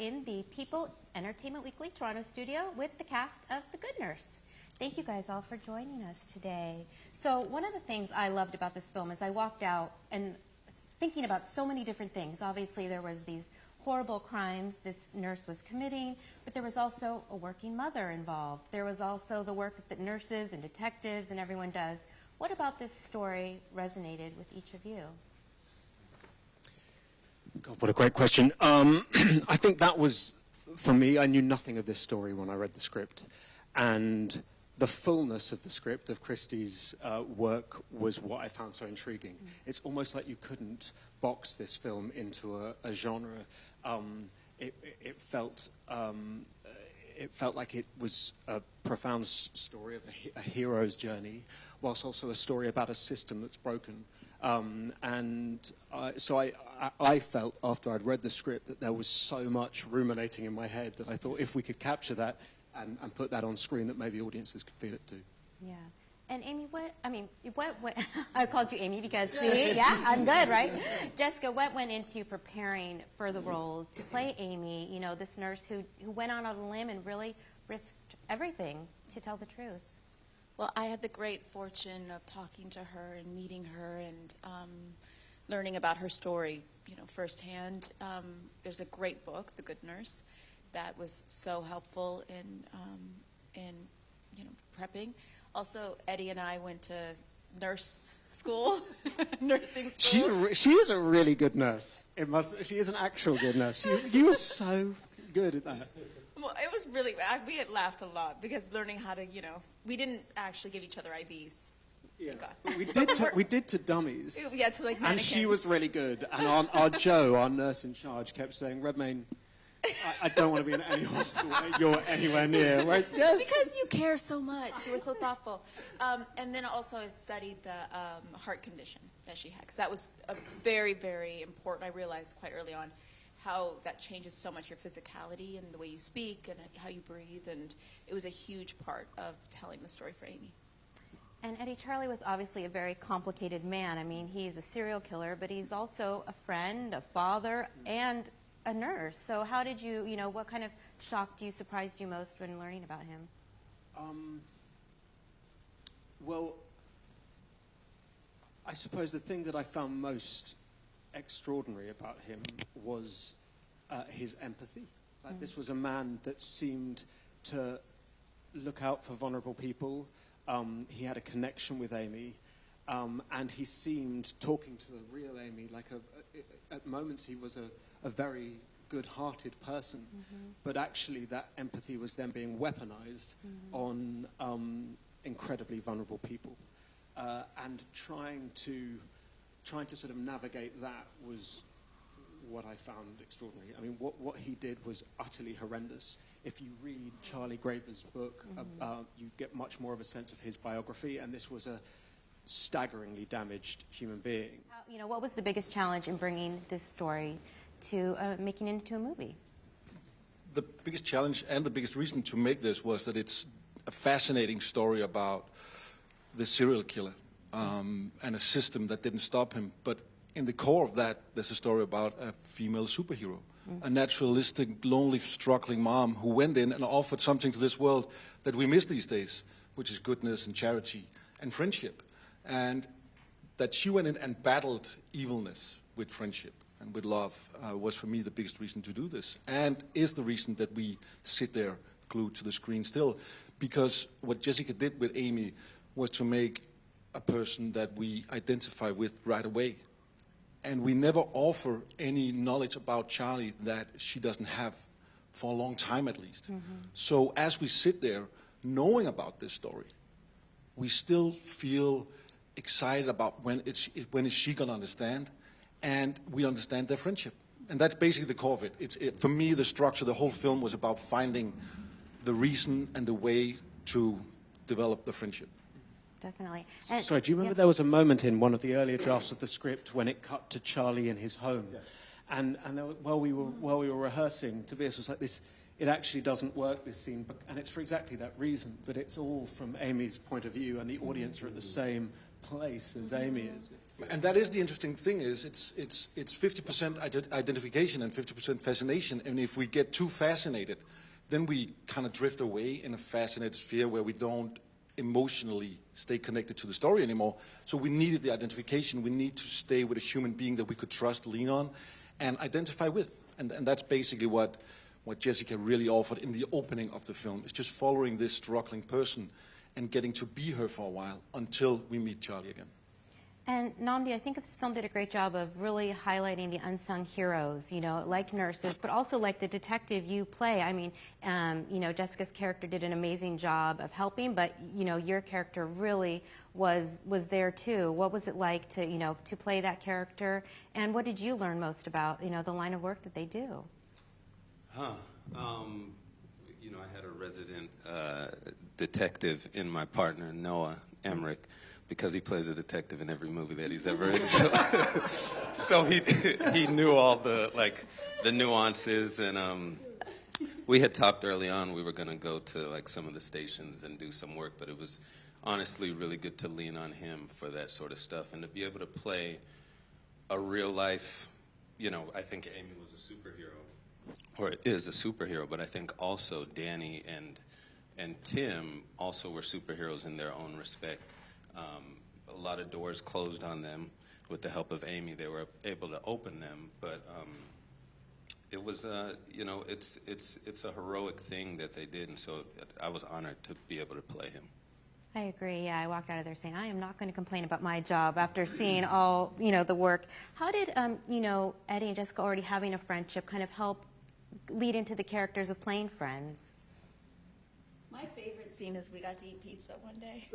in the People Entertainment Weekly Toronto studio with the cast of The Good Nurse. Thank you guys all for joining us today. So one of the things I loved about this film is I walked out and thinking about so many different things. Obviously there was these horrible crimes this nurse was committing, but there was also a working mother involved. There was also the work that nurses and detectives and everyone does. What about this story resonated with each of you? God, what a great question. I think that was, for me, I knew nothing of this story when I read the script. And the fullness of the script, of Christie's work, was what I found so intriguing. It's almost like you couldn't box this film into a genre. It felt like it was a profound story of a hero's journey, whilst also a story about a system that's broken. So I felt, after I'd read the script, that there was so much ruminating in my head that I thought if we could capture that and put that on screen, that maybe audiences could feel it too. Yeah. And Amy, I called you Amy because, see, yeah, I'm good, right? Jessica, what went into preparing for the role to play Amy, you know, this nurse who went on a limb and really risked everything to tell the truth? Well, I had the great fortune of talking to her and meeting her and learning about her story, you know, firsthand. There's a great book, The Good Nurse, that was so helpful in you know, prepping. Also, Eddie and I went to nurse school, nursing school. She is a really good nurse. She is an actual good nurse. You were so good at that. Well, it was really, we had laughed a lot because learning how to, you know, we didn't actually give each other IVs. Yeah, but we did to dummies. Yeah, to like mannequins. And she was really good. And our Joe, our nurse in charge, kept saying, Redmayne, I don't want to be in any hospital that you're anywhere near. Whereas because you care so much. You were so thoughtful. And then also I studied the heart condition that she had. Because that was a very, very important. I realized quite early on how that changes so much your physicality and the way you speak and how you breathe. And it was a huge part of telling the story for Amy. And Eddie, Charlie was obviously a very complicated man. I mean, he's a serial killer, but he's also a friend, a father, and a nurse. So how did you, you know, what kind of shocked you, surprised you most when learning about him? Well, I suppose the thing that I found most extraordinary about him was his empathy. Like, this was a man that seemed to look out for vulnerable people. He had a connection with Amy, and he seemed, talking to the real Amy, like at moments he was a very good-hearted person, but actually that empathy was then being weaponized on incredibly vulnerable people, and trying to sort of navigate that was what I found extraordinary. I mean, what he did was utterly horrendous. If you read Charlie Graeber's book, you get much more of a sense of his biography, and this was a staggeringly damaged human being. You know, what was the biggest challenge in bringing this story to making it into a movie? The biggest challenge and the biggest reason to make this was that it's a fascinating story about the serial killer and a system that didn't stop him. But in the core of that, there's a story about a female superhero, a naturalistic, lonely, struggling mom who went in and offered something to this world that we miss these days, which is goodness and charity and friendship. And that she went in and battled evilness with friendship and with love was for me the biggest reason to do this, and is the reason that we sit there glued to the screen still. Because what Jessica did with Amy was to make a person that we identify with right away. And we never offer any knowledge about Charlie that she doesn't have, for a long time at least. So as we sit there knowing about this story, we still feel excited about when is she going to understand, and we understand their friendship. And that's basically the core of it. For me, the structure, the whole film was about finding the reason and the way to develop the friendship. Definitely. Sorry, do you remember there was a moment in one of the earlier drafts of the script when it cut to Charlie in his home? Yeah. And there, while we were rehearsing, Tobias was like, this, it actually doesn't work, this scene, and it's for exactly that reason, that it's all from Amy's point of view and the audience are at the same place as Amy is. And that is the interesting thing is it's 50% identification and 50% fascination. And if we get too fascinated, then we kind of drift away in a fascinated sphere where we don't emotionally stay connected to the story anymore. So we needed the identification. We need to stay with a human being that we could trust, lean on, and identify with. And that's basically what Jessica really offered in the opening of the film. It's just following this struggling person and getting to be her for a while until we meet Charlie again. And Nnamdi, I think this film did a great job of really highlighting the unsung heroes, you know, like nurses, but also like the detective you play. I mean, you know, Jessica's character did an amazing job of helping, but, you know, your character really was there too. What was it like to, you know, to play that character? And what did you learn most about, you know, the line of work that they do? You know, I had a resident detective in my partner, Noah Emmerich, because he plays a detective in every movie that he's ever in. So he knew all the nuances, and we had talked early on we were going to go to like some of the stations and do some work, but it was honestly really good to lean on him for that sort of stuff and to be able to play a real life. You know, I think Amy was a superhero, or is a superhero, but I think also Danny and Tim also were superheroes in their own respect. A lot of doors closed on them. With the help of Amy, they were able to open them. But it was, you know, it's a heroic thing that they did, and so I was honored to be able to play him. I agree. Yeah, I walked out of there saying, I am not going to complain about my job after seeing all, you know, the work. How did, you know, Eddie and Jessica already having a friendship kind of help lead into the characters of playing friends? My favorite scene is we got to eat pizza one day.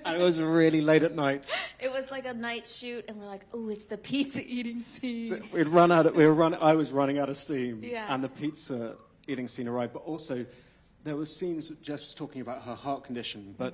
And it was really late at night. It was like a night shoot, and we're like, oh, it's the pizza eating scene. I was running out of steam, Yeah. and the pizza eating scene arrived. But also, there were scenes. Jess was talking about her heart condition, but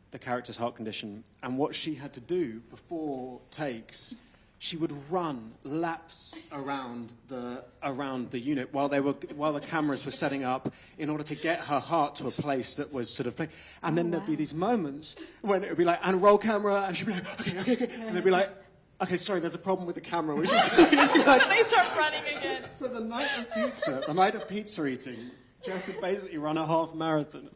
the character's heart condition, and what she had to do before takes. She would run laps around the unit while the cameras were setting up in order to get her heart to a place that was sort of, and then there'd be these moments when it would be like, and roll camera, and she'd be like, okay, and they'd be like, okay, sorry, there's a problem with the camera. Which is like, They start running again. So the night of pizza eating, Jess had basically run a half marathon,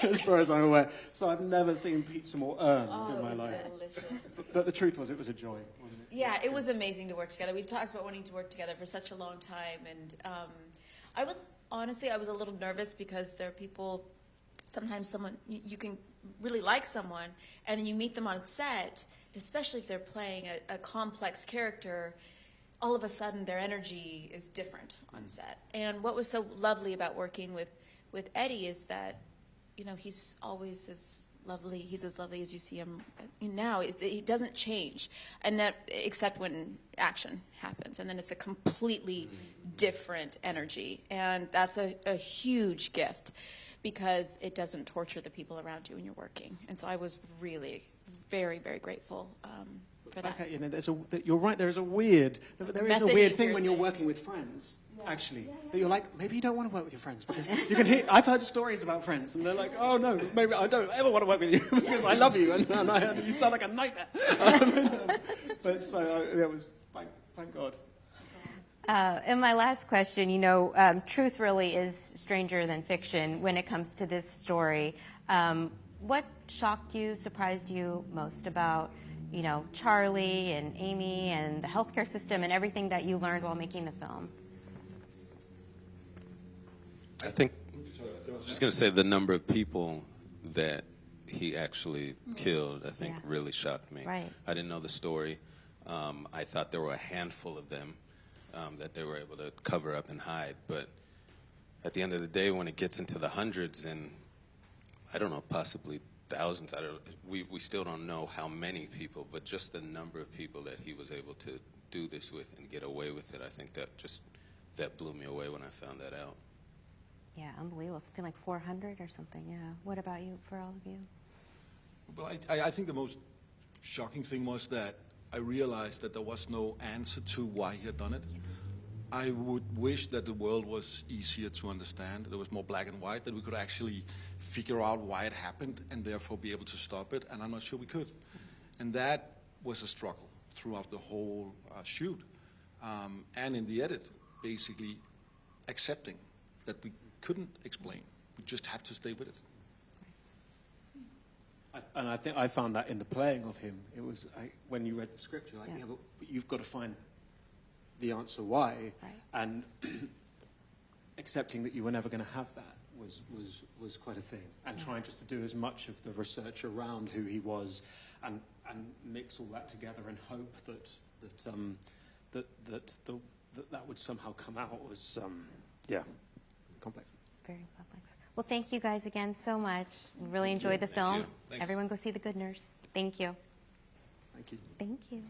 as far as I'm aware. So I've never seen pizza more earned in my life. Delicious. But the truth was, it was a joy, wasn't it? Yeah, it was amazing to work together. We've talked about wanting to work together for such a long time, and I was a little nervous because there are people. Sometimes you can really like someone, and then you meet them on set, especially if they're playing a complex character. All of a sudden, their energy is different on set. And what was so lovely about working with Eddie is that, you know, he's always as lovely. He's as lovely as you see him now. He doesn't change, and that except when action happens, and then it's a completely different energy, and that's a huge gift because it doesn't torture the people around you when you're working. And so I was really very, very grateful for that. Okay, you know, you're right. There is a weird thing when you're working with friends. Actually, that you're like, maybe you don't want to work with your friends because you can hear. I've heard stories about friends, and they're like, oh no, maybe I don't ever want to work with you because I love you, and you sound like a nightmare. But so it was thank God. And my last question, you know, truth really is stranger than fiction when it comes to this story. What shocked you, surprised you most about, you know, Charlie and Amy and the healthcare system and everything that you learned while making the film? I think, I was just going to say the number of people that he actually killed, I think, really shocked me. Right. I didn't know the story. I thought there were a handful of them that they were able to cover up and hide. But at the end of the day, when it gets into the hundreds and, I don't know, possibly thousands, we still don't know how many people, but just the number of people that he was able to do this with and get away with it, I think that blew me away when I found that out. Yeah, unbelievable. Something like 400 or something, yeah. What about you, for all of you? Well, I think the most shocking thing was that I realized that there was no answer to why he had done it. I would wish that the world was easier to understand, that it was more black and white, that we could actually figure out why it happened and therefore be able to stop it, and I'm not sure we could. And that was a struggle throughout the whole shoot, and in the edit, basically accepting that we couldn't explain. We just have to stay with it. And I think I found that in the playing of him. It was when you read the script, you're like, Yeah. yeah, but you've got to find the answer why, Right. and accepting that you were never going to have that was quite a thing. And trying just to do as much of the research around who he was, and mix all that together and hope that would somehow come out was complex. Very complex. Well, thank you guys again so much. We really enjoyed the film. Thanks. Everyone go see The Good Nurse. Thank you. Thank you. Thank you.